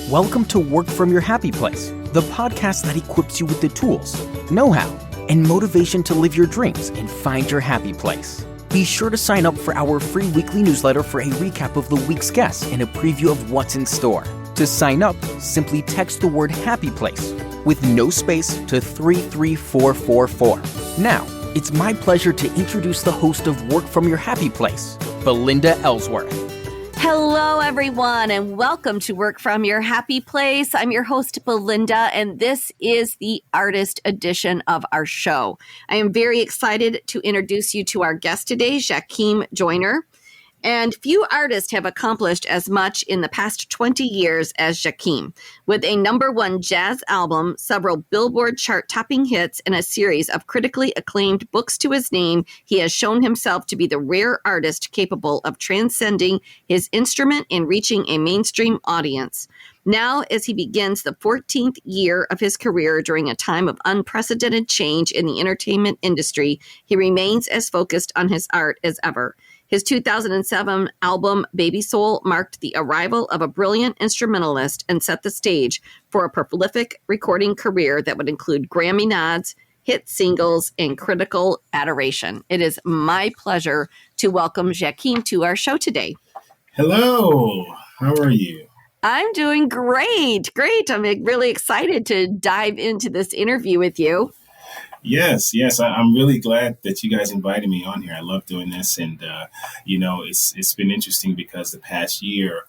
Welcome to Work From Your Happy Place, the podcast that equips you with the tools, know-how, and motivation to live your dreams and find your happy place. Be sure to sign up for our free weekly newsletter for a recap of the week's guests and a preview of what's in store. To sign up, simply text the word Happy Place with no space to 33444. Now, it's my pleasure to introduce the host of Work From Your Happy Place, Belinda Ellsworth. Hello, everyone, and welcome to Work From Your Happy Place. I'm your host, Belinda, and this is the artist edition of our show. I am very excited to introduce you to our guest today, Jackiem Joyner. And few artists have accomplished as much in the past 20 years as Jackiem. With a #1 jazz album, several Billboard chart-topping hits, and a series of critically acclaimed books to his name, he has shown himself to be the rare artist capable of transcending his instrument and reaching a mainstream audience. Now, as he begins the 14th year of his career during a time of unprecedented change in the entertainment industry, he remains as focused on his art as ever. His 2007 album, Babysoul, marked the arrival of a brilliant instrumentalist and set the stage for a prolific recording career that would include Grammy nods, hit singles, and critical adoration. It is my pleasure to welcome Jackiem to our show today. Hello, how are you? I'm doing great. I'm really excited to dive into this interview with you. Yes. I'm really glad that you guys invited me on here. I love doing this. And, it's been interesting because the past year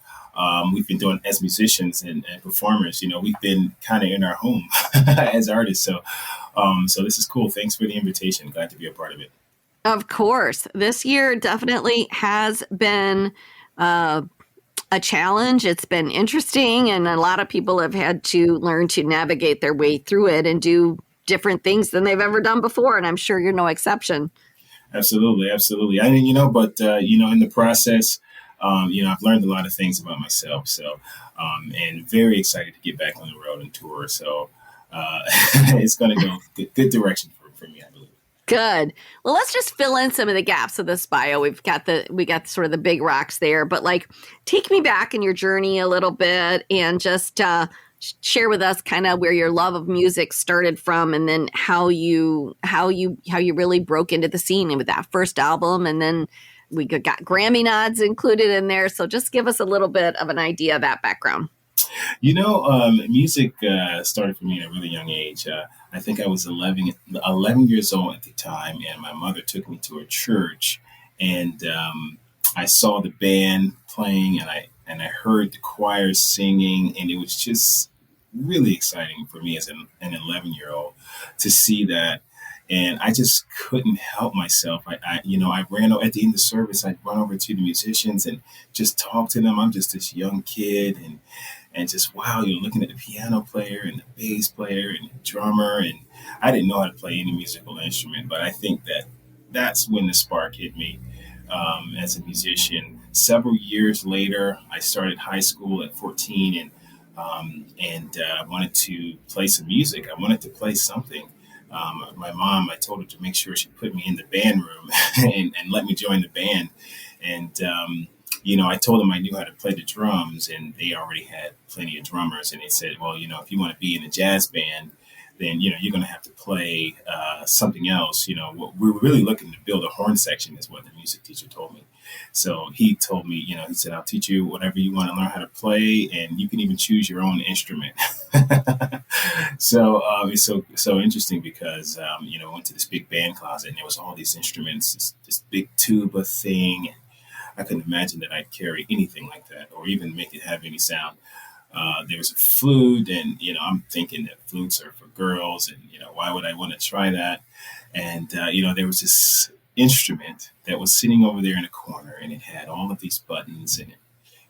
we've been doing as musicians and performers, we've been kind of in our home as artists. So this is cool. Thanks for the invitation. Glad to be a part of it. Of course. This year definitely has been a challenge. It's been interesting. And a lot of people have had to learn to navigate their way through it and do different things than they've ever done before. And I'm sure you're no exception. Absolutely. I mean, in the process, I've learned a lot of things about myself. So, and very excited to get back on the road and tour. So it's going to go good direction for me, I believe. Good. Well, let's just fill in some of the gaps of this bio. We got sort of the big rocks there, but take me back in your journey a little bit and just share with us kind of where your love of music started from, and then how you really broke into the scene with that first album, and then we got Grammy nods included in there. So just give us a little bit of an idea of that background. Music started for me at a really young age. I think I was 11 years old at the time, and my mother took me to a church, and I saw the band playing, and I heard the choir singing, and it was just really exciting for me as an 11-year-old to see that. And I just couldn't help myself. I ran at the end of the service, I'd run over to the musicians and just talk to them. I'm just this young kid and just, wow, looking at the piano player and the bass player and the drummer. And I didn't know how to play any musical instrument, but I think that's when the spark hit me as a musician. Several years later, I started high school at 14 and I wanted to play some music. I wanted to play something. My mom, I told her to make sure she put me in the band room and let me join the band. And, I told them I knew how to play the drums, and they already had plenty of drummers. And they said, well, if you want to be in a jazz band, then, you're going to have to play something else. We're really looking to build a horn section is what the music teacher told me. So he told me, he said, I'll teach you whatever you want to learn how to play, and you can even choose your own instrument. So it's so interesting because, I went to this big band closet, and there was all these instruments, this big tuba thing. I couldn't imagine that I'd carry anything like that or even make it have any sound. There was a flute, and, I'm thinking that flutes are for girls, and, why would I want to try that? And, there was this instrument that was sitting over there in a corner, and it had all of these buttons, and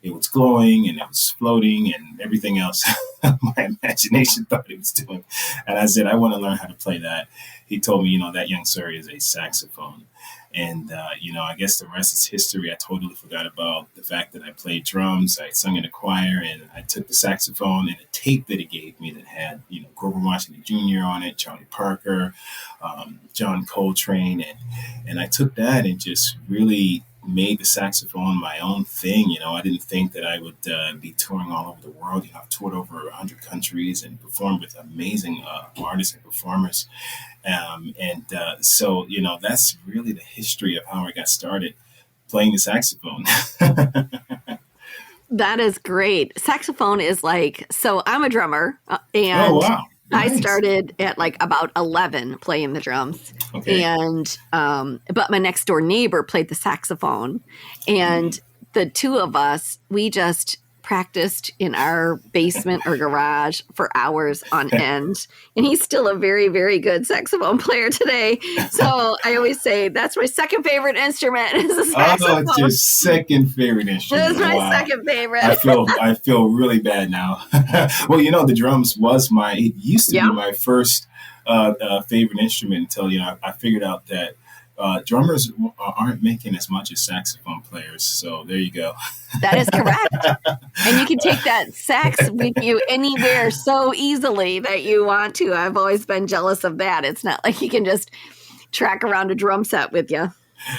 it was glowing, and it was floating, and everything else my imagination thought it was doing. And I said, I want to learn how to play that. He told me, that young sir is a saxophone. And, I guess the rest is history. I totally forgot about the fact that I played drums. I sung in a choir, and I took the saxophone and a tape that he gave me that had, Grover Washington Jr. on it, Charlie Parker, John Coltrane. And I took that and just really made the saxophone my own thing. I didn't think that I would be touring all over the world. I've toured over 100 countries and performed with amazing artists and performers. So, that's really the history of how I got started playing the saxophone. That is great. Saxophone is so I'm a drummer and Oh, wow. Nice. I started at about 11 playing the drums. Okay. And, but my next door neighbor played the saxophone, and the two of us, we just practiced in our basement or garage for hours on end. And he's still a very, very good saxophone player today. So I always say that's my second favorite instrument is the saxophone. Oh, it's your second favorite instrument. It's my second favorite. I feel really bad now. Well, the drums it used to be my first favorite instrument until, I figured out that drummers aren't making as much as saxophone players. So there you go. That is correct. And you can take that sax with you anywhere so easily that you want to. I've always been jealous of that. It's not like you can just track around a drum set with you.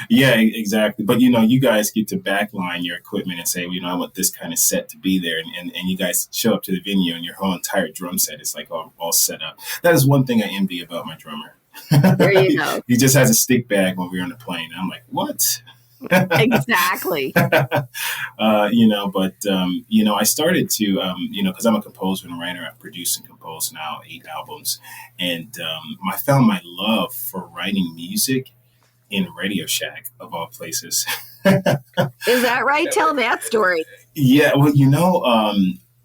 Yeah, exactly. But, you guys get to backline your equipment and say, I want this kind of set to be there. And you guys show up to the venue and your whole entire drum set is all set up. That is one thing I envy about my drummer. There you go. He just has a stick bag when we're on the plane. I'm like, what? Exactly. But I started to, because I'm a composer and a writer. I've produced and composed now 8 albums. And I found my love for writing music in Radio Shack, of all places. Is that right? Tell that story. Yeah, well,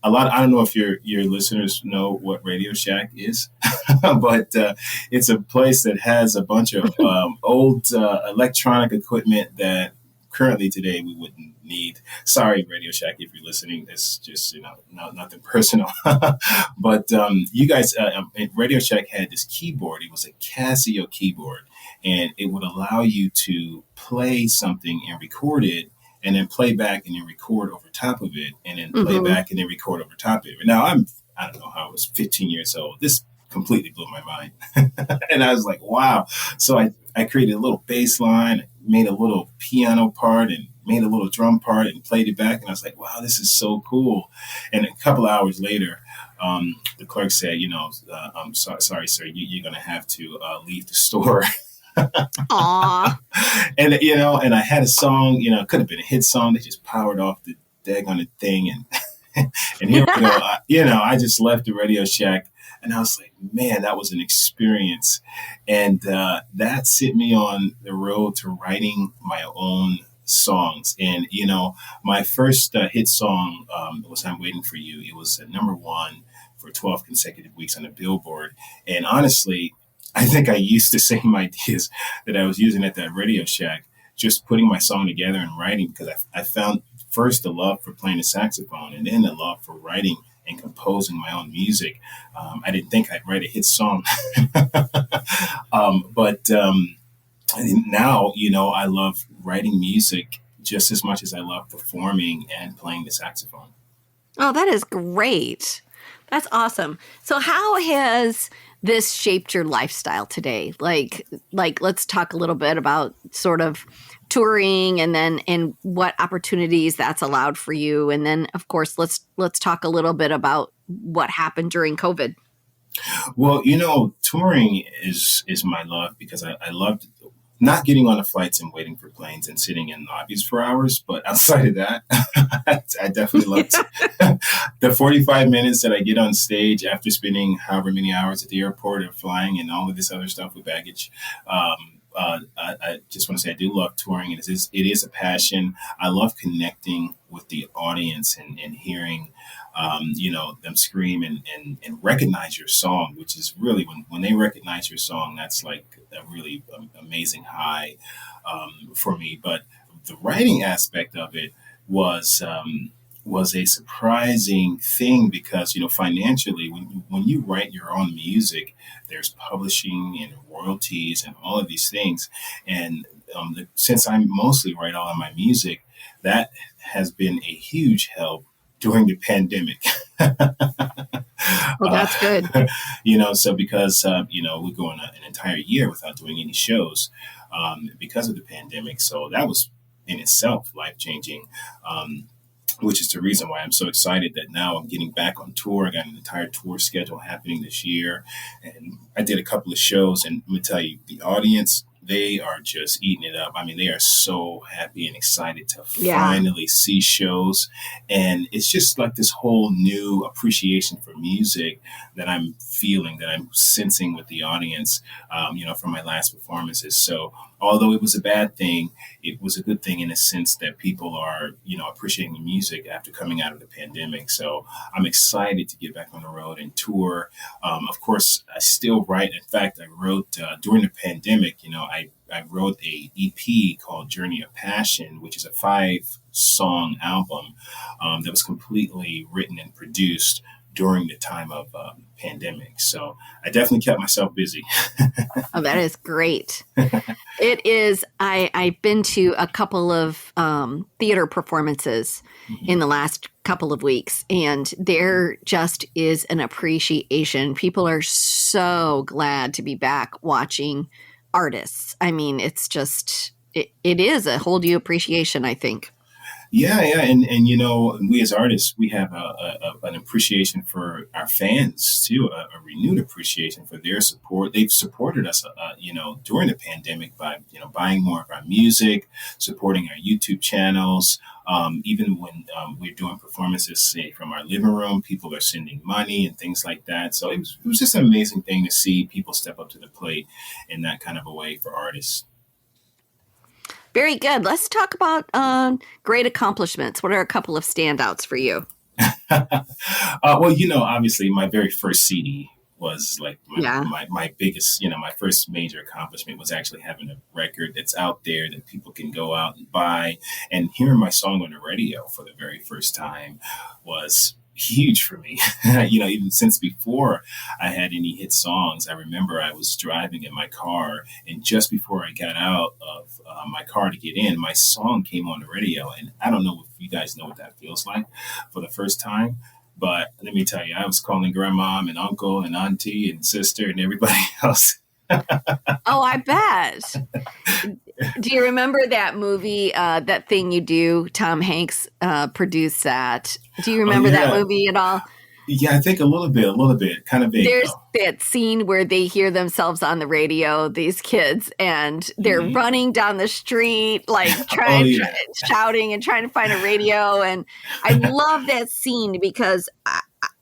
I don't know if your listeners know what Radio Shack is, but it's a place that has a bunch of old electronic equipment that currently today we wouldn't need. Sorry, Radio Shack, if you're listening. It's just, nothing personal. But you guys, Radio Shack had this keyboard. It was a Casio keyboard, and it would allow you to play something and record it, and then play back and then record over top of it, and then play back and then record over top of it. Now, I don't know how I was 15 years old. This completely blew my mind. And I was like, wow. So I created a little bass line, made a little piano part, and made a little drum part, and played it back. And I was like, wow, this is so cool. And a couple of hours later, the clerk said, I'm sorry, sir, you're going to have to leave the store. Aww. And and I had a song, it could have been a hit song. They just powered off the daggone thing, and here we go. I just left the Radio Shack, and I was like, man, that was an experience, and that set me on the road to writing my own songs. And my first hit song was "I'm Waiting for You." It was number 1 for 12 consecutive weeks on the Billboard, and honestly, I think I used the same ideas that I was using at that Radio Shack, just putting my song together and writing, because I found first the love for playing the saxophone, and then the love for writing and composing my own music. I didn't think I'd write a hit song. But now, I love writing music just as much as I love performing and playing the saxophone. Oh, that is great. That's awesome. So how has this shaped your lifestyle today? Like let's talk a little bit about sort of touring, and what opportunities that's allowed for you. And then, of course, let's talk a little bit about what happened during COVID. Well, touring is my love, because I loved not getting on the flights and waiting for planes and sitting in lobbies for hours. But outside of that, I definitely loved the 45 minutes that I get on stage after spending however many hours at the airport or flying and all of this other stuff with baggage. I just want to say I do love touring. It is a passion. I love connecting with the audience and hearing them scream and recognize your song, which is really when they recognize your song, that's like a really amazing high for me. But the writing aspect of it was a surprising thing, because financially, when you write your own music, there's publishing and royalties and all of these things. And since I mostly write all of my music, that has been a huge help during the pandemic. Well, that's good. So because, we're going an entire year without doing any shows because of the pandemic. So that was in itself life-changing. Which is the reason why I'm so excited that now I'm getting back on tour. I got an entire tour schedule happening this year. And I did a couple of shows, and let me tell you, the audience, they are just eating it up. I mean, they are so happy and excited to finally see shows. And it's just like this whole new appreciation for music that I'm feeling, that I'm sensing with the audience, from my last performances. So although it was a bad thing, it was a good thing in a sense that people are, appreciating the music after coming out of the pandemic. So I'm excited to get back on the road and tour. Of course, I still write. In fact, I wrote during the pandemic, I wrote a EP called Journey of Passion, which is a 5-song album that was completely written and produced during the time of pandemic. So I definitely kept myself busy. Oh, that is great. It is. I've been to a couple of theater performances in the last couple of weeks, and there just is an appreciation. People are so glad to be back watching artists. I mean, it's just, it is a whole new appreciation, I think. Yeah. And we as artists, we have an appreciation for our fans too, a renewed appreciation for their support. They've supported us, during the pandemic by, buying more of our music, supporting our YouTube channels. Even when we're doing performances, say from our living room, people are sending money and things like that. So it was just an amazing thing to see people step up to the plate in that kind of a way for artists. Very good. Let's talk about great accomplishments. What are a couple of standouts for you? Well, obviously my very first CD was like my biggest, my first major accomplishment was actually having a record that's out there that people can go out and buy. And hearing my song on the radio for the very first time was huge for me. Even since before I had any hit songs, I remember I was driving in my car, and just before I got out of my car to get in, my song came on the radio. And I don't know if you guys know what that feels like for the first time, but let me tell you, I was calling grandma and uncle and auntie and sister and everybody else. Oh, I bet. Do you remember that movie, That Thing You Do? Tom Hanks produced that. Do you remember that movie at all? Yeah, I think a little bit, kind of vague. There's that scene where they hear themselves on the radio, these kids, and they're running down the street, like shouting and trying to find a radio. And I love that scene because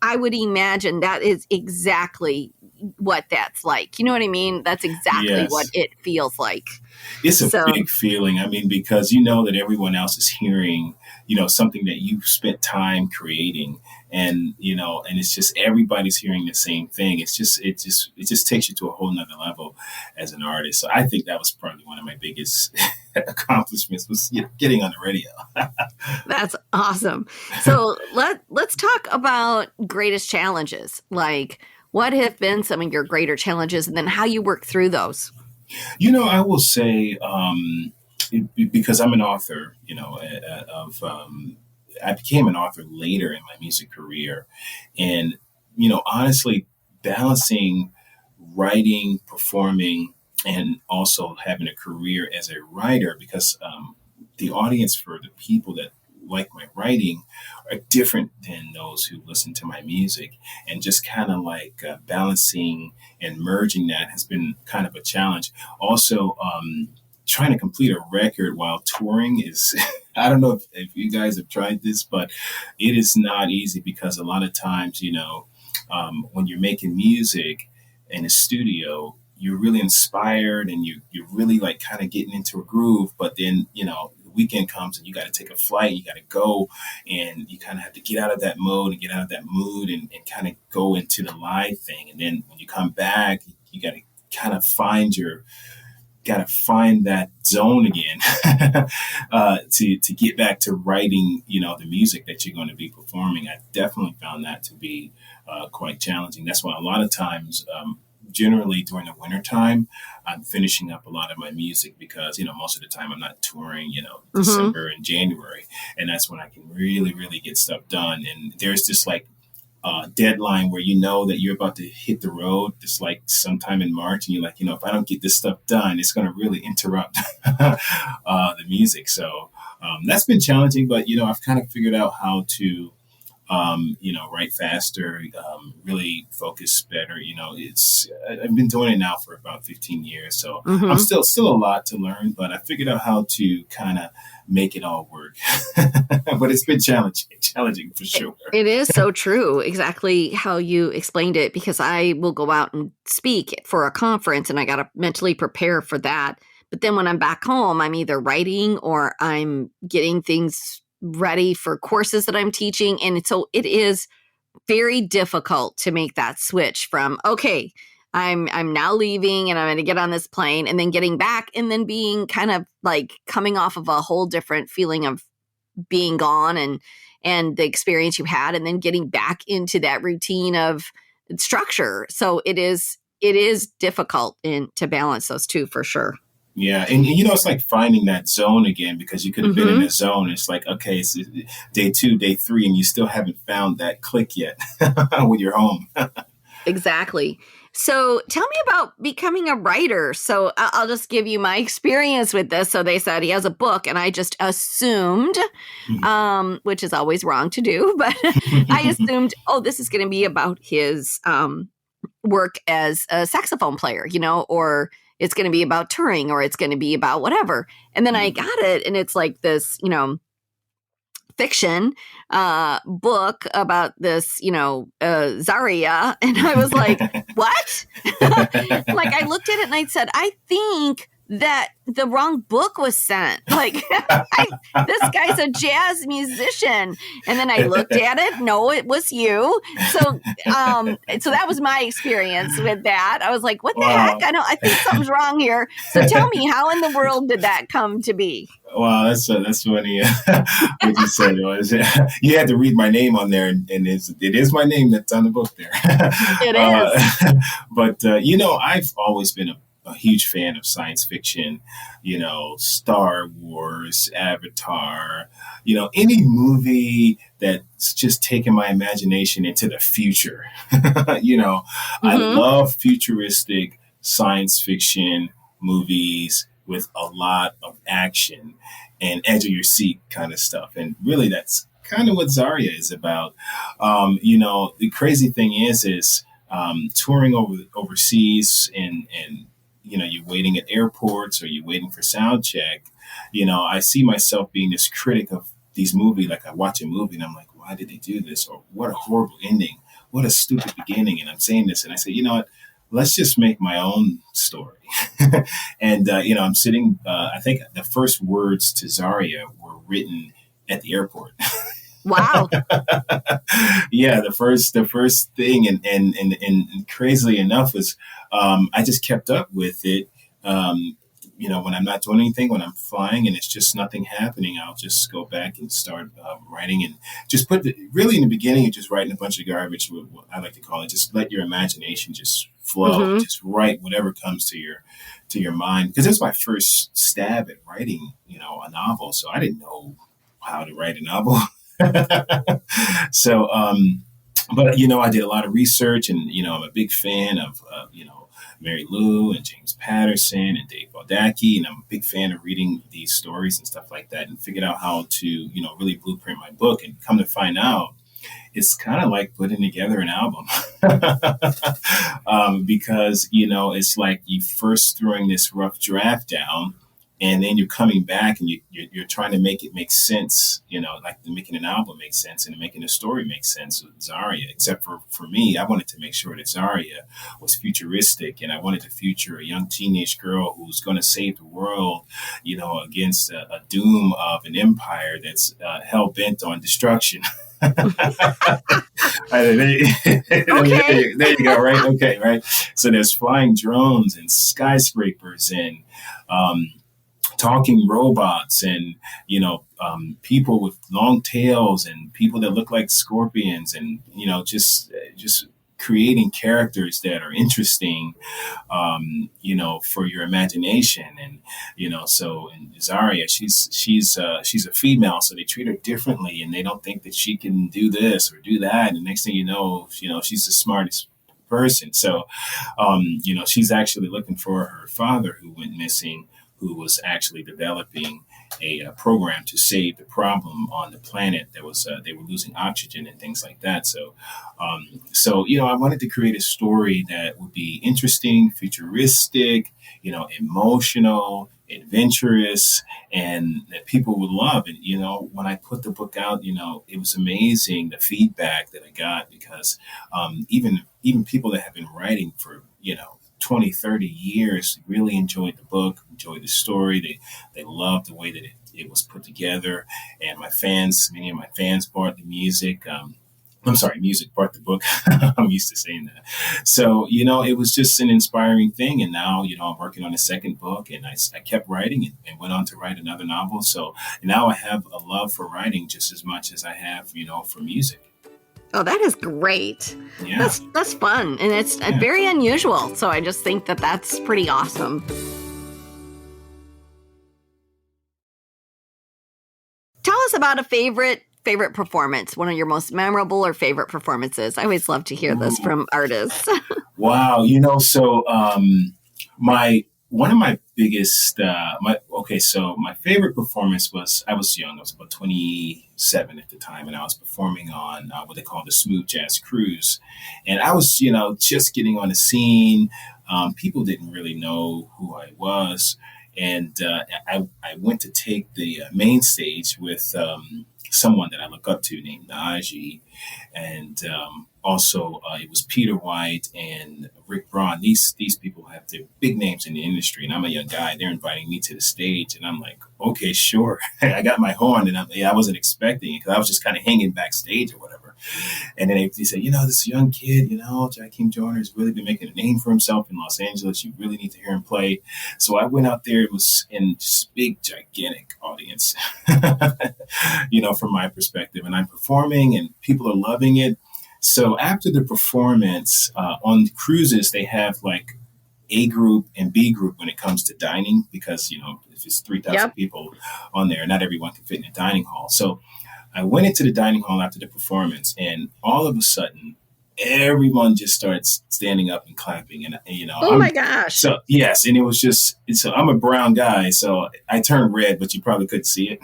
I would imagine that is exactly what that's like. You know what I mean? That's exactly what it feels like. It's a big feeling. I mean, because you know that everyone else is hearing, something that you spent time creating, and and it's just everybody's hearing the same thing. It just takes you to a whole nother level as an artist. So I think that was probably one of my biggest accomplishments was getting on the radio. That's awesome. So let's talk about greatest challenges. Like, what have been some of your greater challenges, and then how you work through those? I will say, because I'm an author, I became an author later in my music career. And, honestly, balancing writing, performing, and also having a career as a writer, because the audience for the people that like my writing are different than those who listen to my music, and just kind of like balancing and merging that has been kind of a challenge. Also, trying to complete a record while touring is, I don't know if you guys have tried this, but it is not easy, because a lot of times, when you're making music in a studio, you're really inspired and you're really like kind of getting into a groove, but then, weekend comes and you got to take a flight, you got to go, and you kind of have to get out of that mode and get out of that mood and kind of go into the live thing. And then when you come back, you got to kind of find that zone again to get back to writing, the music that you're going to be performing. I definitely found that to be quite challenging. That's why a lot of times, generally during the wintertime, I'm finishing up a lot of my music, because, most of the time I'm not touring, December and January. And that's when I can really, really get stuff done. And there's this like deadline where that you're about to hit the road, just like sometime in March, and you're like, if I don't get this stuff done, it's going to really interrupt the music. So That's been challenging, but, I've kind of figured out how to, write faster, really focus better. I've been doing it now for about 15 years. So I'm Mm-hmm. still a lot to learn, but I figured out how to kind of make it all work. But it's been challenging for sure. It is so true, exactly how you explained it, because I will go out and speak for a conference and I got to mentally prepare for that. But then when I'm back home, I'm either writing or I'm getting things ready for courses that I'm teaching. And so it is very difficult to make that switch from, okay, I'm now leaving and I'm going to get on this plane, and then getting back and then being kind of like coming off of a whole different feeling of being gone and the experience you had, and then getting back into that routine of structure. So it is difficult to balance those two for sure. Yeah. And, it's like finding that zone again, because you could have been in a zone. It's like, okay, it's day 2, day 3, and you still haven't found that click yet when you're home. Exactly. So tell me about becoming a writer. So I'll just give you my experience with this. So they said he has a book, and I just assumed, which is always wrong to do, but I assumed, this is going to be about his work as a saxophone player, or it's going to be about touring, or it's going to be about whatever. And then I got it, and it's like this, fiction book about this, Zaria. And I was like, what? Like, I looked at it and I said, I think that the wrong book was sent. Like, this guy's a jazz musician. And then I looked at it. No, it was you. So that was my experience with that. I was like, what the heck? I think something's wrong here. So tell me, how in the world did that come to be? Wow, that's funny. What you said was you had to read my name on there, and it is my name that's on the book there. It is. But I've always been a huge fan of science fiction. Star Wars, Avatar. Any movie that's just taken my imagination into the future. I love futuristic science fiction movies with a lot of action and edge of your seat kind of stuff. And really, that's kind of what Zaria is about. The crazy thing is touring overseas and you're waiting at airports, or you're waiting for sound check. I see myself being this critic of these movies. Like, I watch a movie and I'm like, why did they do this? Or what a horrible ending. What a stupid beginning. And I'm saying this, and I say, you know what? Let's just make my own story. And, I'm sitting, I think the first words to Zaria were written at the airport. Wow. Yeah, the first thing, and crazily enough was, I just kept up with it. When I'm not doing anything, when I'm flying and it's just nothing happening, I'll just go back and start writing, and just really in the beginning, you're just writing a bunch of garbage, what I like to call it. Just let your imagination just flow, just write whatever comes to your mind. Because it's my first stab at writing, a novel. So I didn't know how to write a novel. So, but, I did a lot of research, and, I'm a big fan of, Mary Lou and James Patterson and Dave Baldacci. And I'm a big fan of reading these stories and stuff like that, and figured out how to, really blueprint my book. And come to find out, it's kind of like putting together an album. Because, it's like you first throwing this rough draft down, and then you're coming back and you're trying to make it make sense, like making an album make sense and making a story make sense with Zaria. Except for me, I wanted to make sure that Zaria was futuristic, and I wanted to feature a young teenage girl who's going to save the world, against a doom of an empire that's hell bent on destruction. There you go. Right. Okay. Right. So there's flying drones and skyscrapers and, talking robots and, people with long tails and people that look like scorpions, and, just creating characters that are interesting, for your imagination. And, so in Zaria, she's a female, so they treat her differently, and they don't think that she can do this or do that. And the next thing she's the smartest person. So, she's actually looking for her father who went missing, who was actually developing a program to save the problem on the planet. That was they were losing oxygen and things like that. So I wanted to create a story that would be interesting, futuristic, emotional, adventurous, and that people would love. And when I put the book out, it was amazing the feedback that I got, because even people that have been writing for 20, 30 years really enjoyed the book, enjoyed the story. They loved the way that it was put together. And many of my fans bought the music. I'm sorry, music brought the book. I'm used to saying that. So, it was just an inspiring thing. And now, I'm working on a second book, and I kept writing and went on to write another novel. So now I have a love for writing just as much as I have, for music. Oh, that is great. Yeah. That's fun. And it's very unusual. So I just think that that's pretty awesome. Tell us about a favorite performance, one of your most memorable or favorite performances. I always love to hear this from artists. Wow. So one of my biggest, my favorite performance was, I was young, I was about 27 at the time, and I was performing on what they call the Smooth Jazz Cruise. And I was, just getting on the scene. People didn't really know who I was. And I went to take the main stage with someone that I look up to named Najee. And also it was Peter White and Rick Braun. These people have their big names in the industry, and I'm a young guy. They're inviting me to the stage, and I'm like, okay, sure. I got my horn, and I wasn't expecting it, because I was just kind of hanging backstage or whatever. And then they said, this young kid, Jackiem Joyner has really been making a name for himself in Los Angeles. You really need to hear him play. So I went out there. It was in this big, gigantic audience, from my perspective. And I'm performing, and people are loving it. So after the performance, on cruises, they have like A group and B group when it comes to dining, because, if it's 3,000 people on there, not everyone can fit in a dining hall. So I went into the dining hall after the performance, and all of a sudden, everyone just starts standing up and clapping. And, oh my gosh. So, yes. And it was just, so I'm a brown guy, so I turned red, but you probably couldn't see it.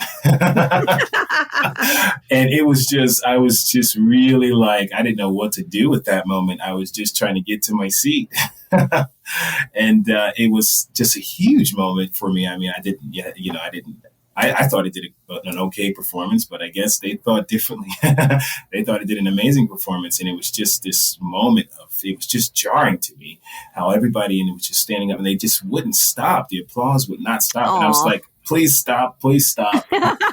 And it was just, I was just really like, I didn't know what to do with that moment. I was just trying to get to my seat. And it was just a huge moment for me. I mean, I thought it did an okay performance, but I guess they thought differently. They thought it did an amazing performance. And it was just this moment it was just jarring to me how everybody, and it was just standing up, and they just wouldn't stop. The applause would not stop. Aww. And I was like, please stop, please stop.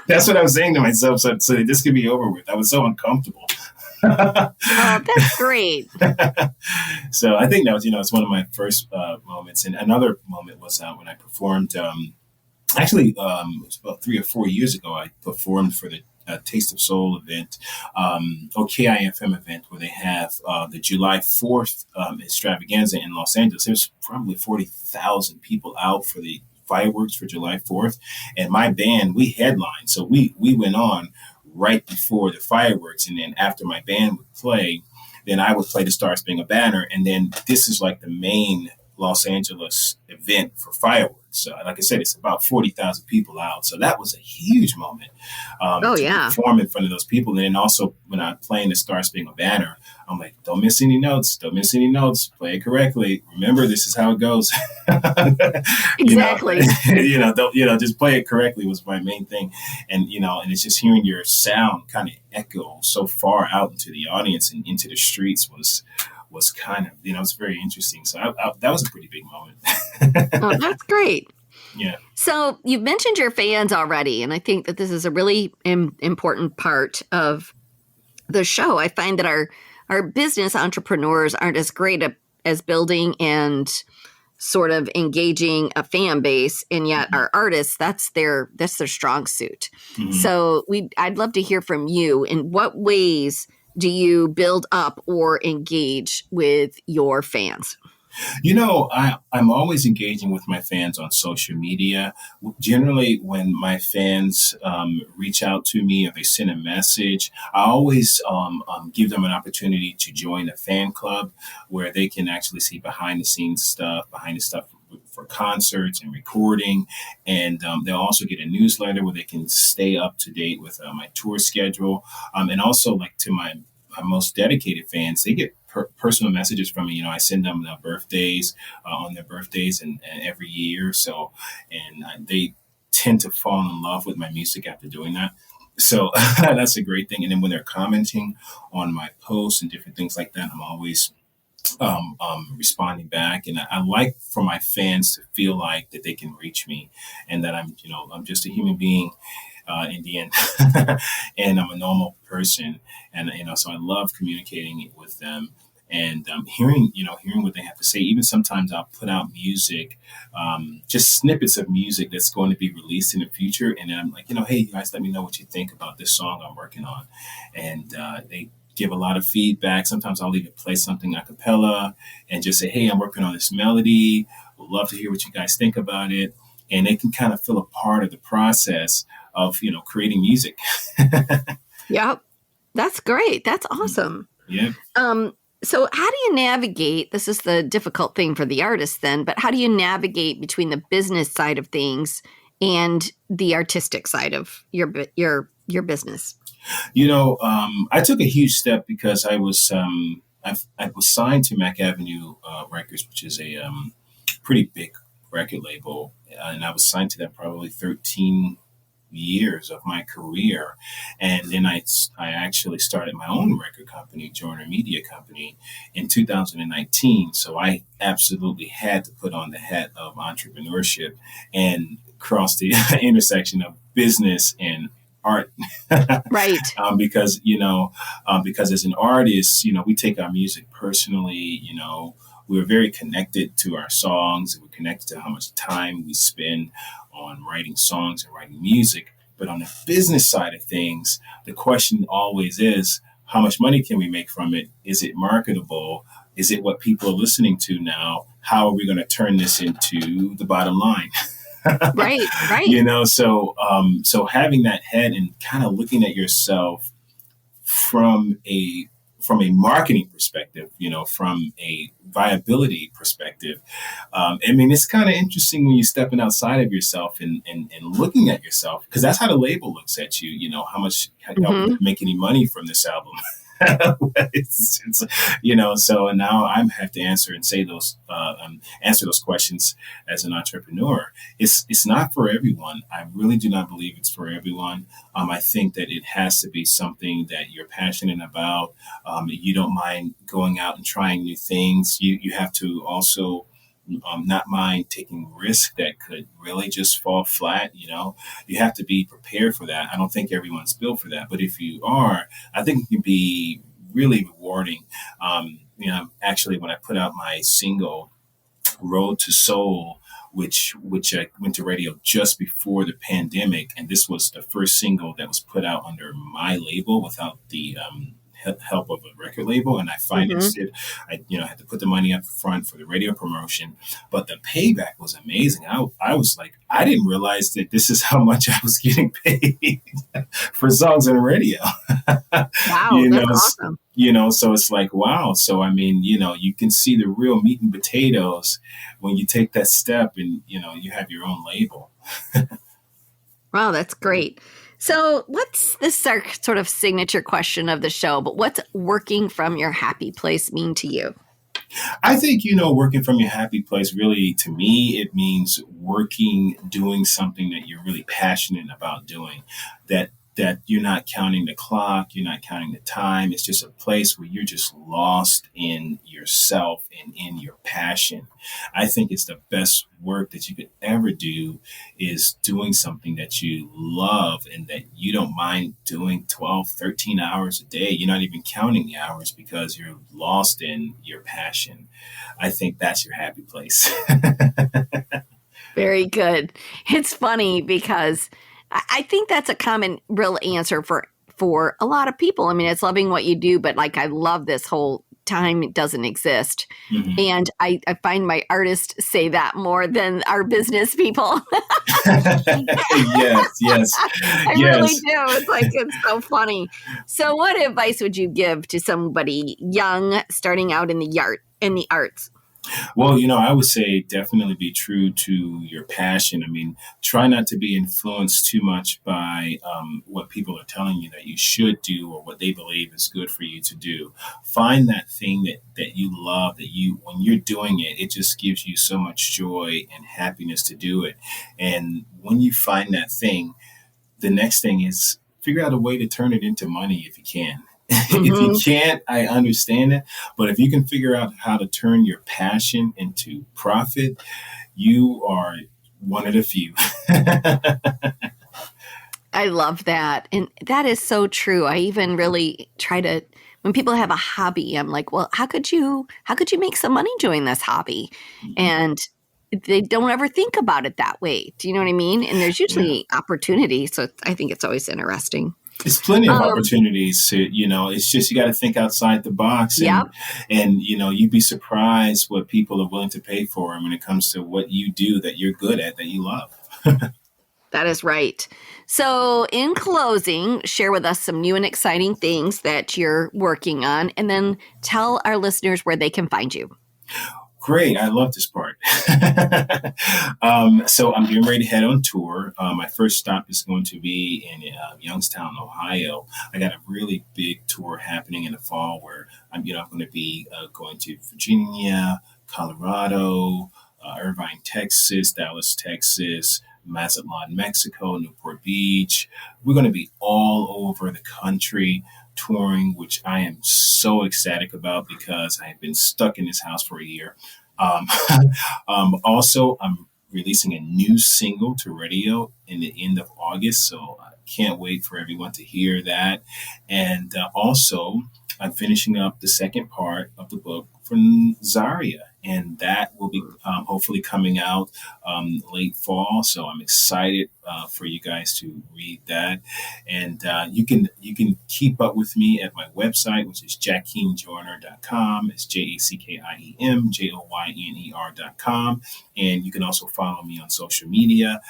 That's what I was saying to myself. So this could be over with. I was so uncomfortable. Oh, that's great. So I think that was, it's one of my first moments. And another moment was when I performed, actually, it was about 3 or 4 years ago. I performed for the Taste of Soul event, or KIFM event, where they have the July 4th extravaganza in Los Angeles. There's probably 40,000 people out for the fireworks for July 4th. And my band, we headlined. So we went on right before the fireworks. And then after my band would play, then I would play the Star Spangled Banner. And then this is like the main Los Angeles event for fireworks. So like I said, it's about 40,000 people out. So that was a huge moment to perform in front of those people. And then also when I'm playing the Star Spangled Banner, I'm like, don't miss any notes. Don't miss any notes. Play it correctly. Remember, this is how it goes. Exactly. Just play it correctly was my main thing. And, and it's just hearing your sound kind of echo so far out into the audience and into the streets was kind of, it's very interesting. So that was a pretty big moment. Oh, that's great. Yeah. So you've mentioned your fans already, and I think that this is a really important part of the show. I find that our business entrepreneurs aren't as great as building and sort of engaging a fan base, and yet our artists, that's their strong suit. Mm-hmm. So I'd love to hear from you. In what ways do you build up or engage with your fans? I'm always engaging with my fans on social media. Generally, when my fans reach out to me or they send a message, I always give them an opportunity to join a fan club where they can actually see behind the scenes stuff, behind the stuff for concerts and recording. And they'll also get a newsletter where they can stay up to date with my tour schedule. And also, like, to my most dedicated fans, they get personal messages from me. You know, I send them birthdays on their birthdays and every year. So, and they tend to fall in love with my music after doing that. So that's a great thing. And then when they're commenting on my posts and different things like that, I'm always responding back. And I like for my fans to feel like that they can reach me and that I'm just a human being in the end, and I'm a normal person. And, so I love communicating with them and hearing what they have to say. Even sometimes I'll put out music, just snippets of music that's going to be released in the future. And then I'm like, hey, you guys, let me know what you think about this song I'm working on. And they give a lot of feedback. Sometimes I'll even play something a cappella and just say, hey, I'm working on this melody. Would love to hear what you guys think about it. And they can kind of feel a part of the process of, creating music. Yep. That's great. That's awesome. Yeah. So how do you navigate, this is the difficult thing for the artist then, but how do you navigate between the business side of things and the artistic side of your business? I took a huge step because I was signed to Mac Avenue Records, which is a pretty big record label, and I was signed to them probably 13 years of my career. And then I actually started my own record company, Joyner Media Company, in 2019. So I absolutely had to put on the hat of entrepreneurship and cross the intersection of business and art. Right. Because as an artist, we take our music personally. We're very connected to our songs. We're connected to how much time we spend on writing songs and writing music. But on the business side of things, the question always is, how much money can we make from it? Is it marketable? Is it what people are listening to now? How are we going to turn this into the bottom line? Right. So having that head and kind of looking at yourself from a marketing perspective, from a viability perspective. It's kind of interesting when you're stepping outside of yourself and looking at yourself, because that's how the label looks at you, how much, how you make any money from this album. So now I have to answer those questions as an entrepreneur. It's not for everyone. I really do not believe it's for everyone. I think that it has to be something that you're passionate about. You don't mind going out and trying new things. You have to also not mind taking risks that could really just fall flat. You have to be prepared for that. I don't think everyone's built for that, but if you are, I think it can be really rewarding. Actually, when I put out my single Road to Soul, which I went to radio just before the pandemic, and this was the first single that was put out under my label without the help of a record label, and I financed it. I had to put the money up front for the radio promotion, but the payback was amazing. I was like, I didn't realize that this is how much I was getting paid for songs on the radio. Wow, that's awesome. So it's like, wow. So you can see the real meat and potatoes when you take that step and you have your own label. Wow, that's great. So this is our sort of signature question of the show, but what's working from your happy place mean to you? I think, working from your happy place, really, to me, it means doing something that you're really passionate about doing, that you're not counting the clock, you're not counting the time. It's just a place where you're just lost in yourself and in your passion. I think it's the best work that you could ever do is doing something that you love and that you don't mind doing 12, 13 hours a day. You're not even counting the hours because you're lost in your passion. I think that's your happy place. Very good. It's funny because I think that's a common real answer for a lot of people. It's loving what you do, but I love this whole time doesn't exist. Mm-hmm. And I find my artists say that more than our business people. Yes. I really do. It's so funny. So what advice would you give to somebody young starting out in the arts? Well, I would say definitely be true to your passion. I mean, try not to be influenced too much by what people are telling you that you should do or what they believe is good for you to do. Find that thing that you love, when you're doing it, it just gives you so much joy and happiness to do it. And when you find that thing, the next thing is figure out a way to turn it into money if you can. If you Hmm. can't, I understand it. But if you can figure out how to turn your passion into profit, you are one of the few. I love that. And that is so true. I even really try to, when people have a hobby, I'm like, well, how could you make some money doing this hobby? And they don't ever think about it that way. Do you know what I mean? And there's Yeah. usually opportunity. So I think it's always interesting. It's plenty of Um, opportunities to, it's just you got to think outside the box yep. and you'd be surprised what people are willing to pay for when it comes to what you do that you're good at, that you love. That is right. So, in closing, share with us some new and exciting things that you're working on, and then tell our listeners where they can find you. Great. I love this part. So I'm getting ready to head on tour. My first stop is going to be in Youngstown, Ohio. I got a really big tour happening in the fall where I'm going to be going to Virginia, Colorado, Irvine, Texas, Dallas, Texas, Mazatlan, Mexico, Newport Beach. We're going to be all over the country touring, which I am so ecstatic about because I have been stuck in this house for a year. Um, also, I'm releasing a new single to radio in the end of August, so I can't wait for everyone to hear that. And also, I'm finishing up the second part of the book from Zaria, and that will be hopefully coming out late fall. So I'm excited for you guys to read that, and you can keep up with me at my website, which is JackemJoyner.com. It's JackemJoyner.com, and you can also follow me on social media,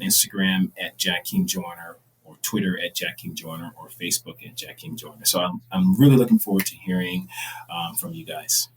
Instagram at Jackiem Joyner, or Twitter at Jackiem Joyner, or Facebook at Jackiem Joyner. So I'm really looking forward to hearing from you guys.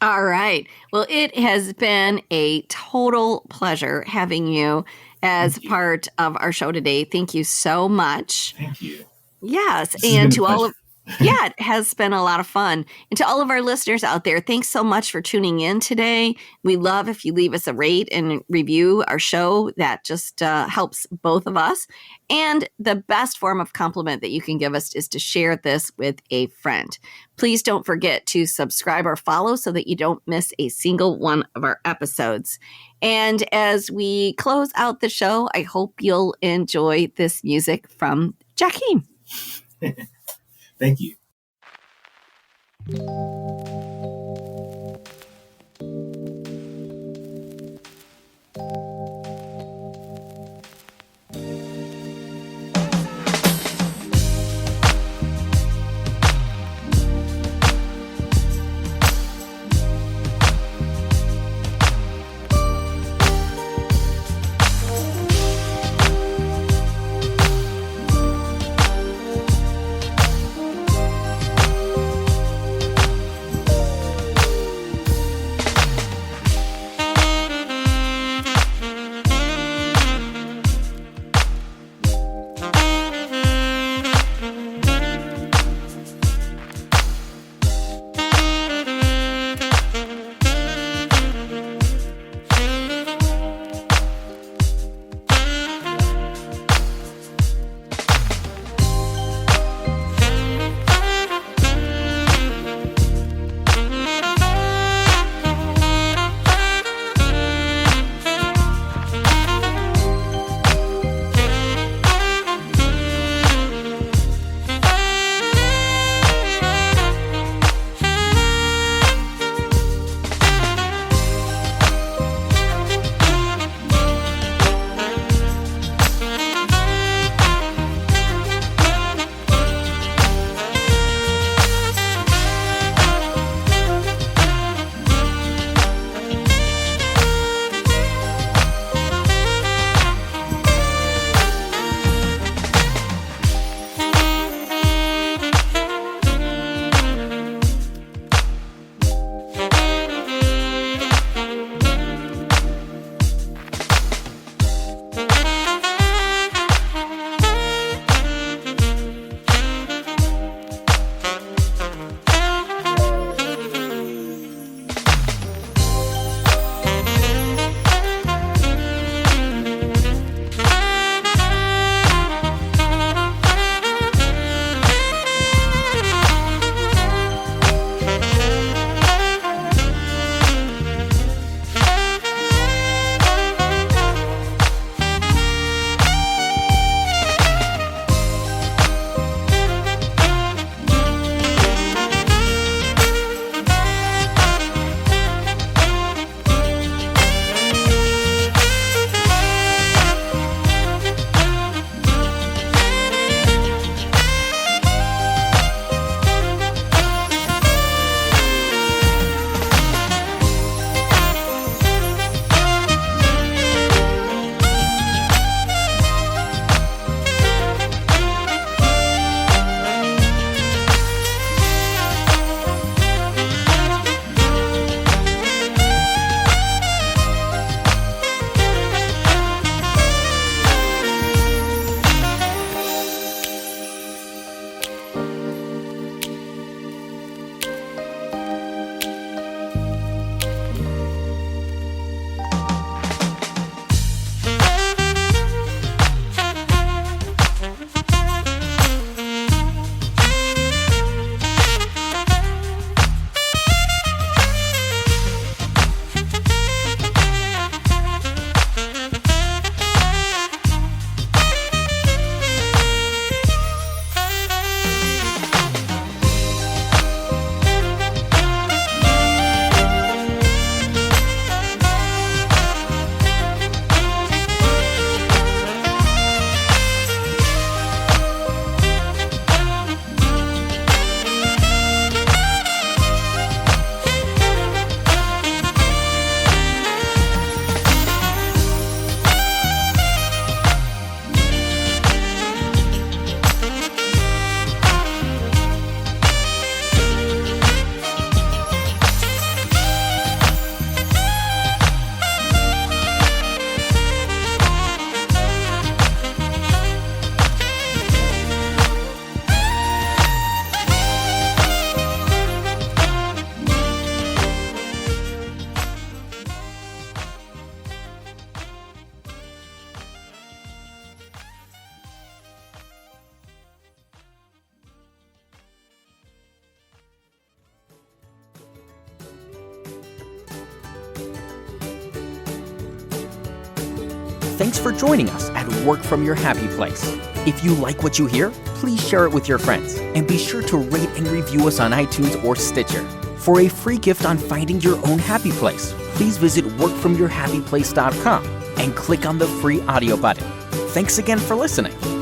All right. Well, it has been a total pleasure having you as Thank you. part of our show today. Thank you so much. Thank you. Yes. This has And been a to all pleasure. of, yeah, it has been a lot of fun. And to all of our listeners out there, thanks so much for tuning in today. We love if you leave us a rate and review our show. That just helps both of us. And the best form of compliment that you can give us is to share this with a friend. Please don't forget to subscribe or follow so that you don't miss a single one of our episodes. And as we close out the show, I hope you'll enjoy this music from Jackiem. Thank you. thanks for joining us at Work From Your Happy Place. If you like what you hear, please share it with your friends and be sure to rate and review us on iTunes or Stitcher. For a free gift on finding your own happy place, please visit workfromyourhappyplace.com and click on the free audio button. Thanks again for listening.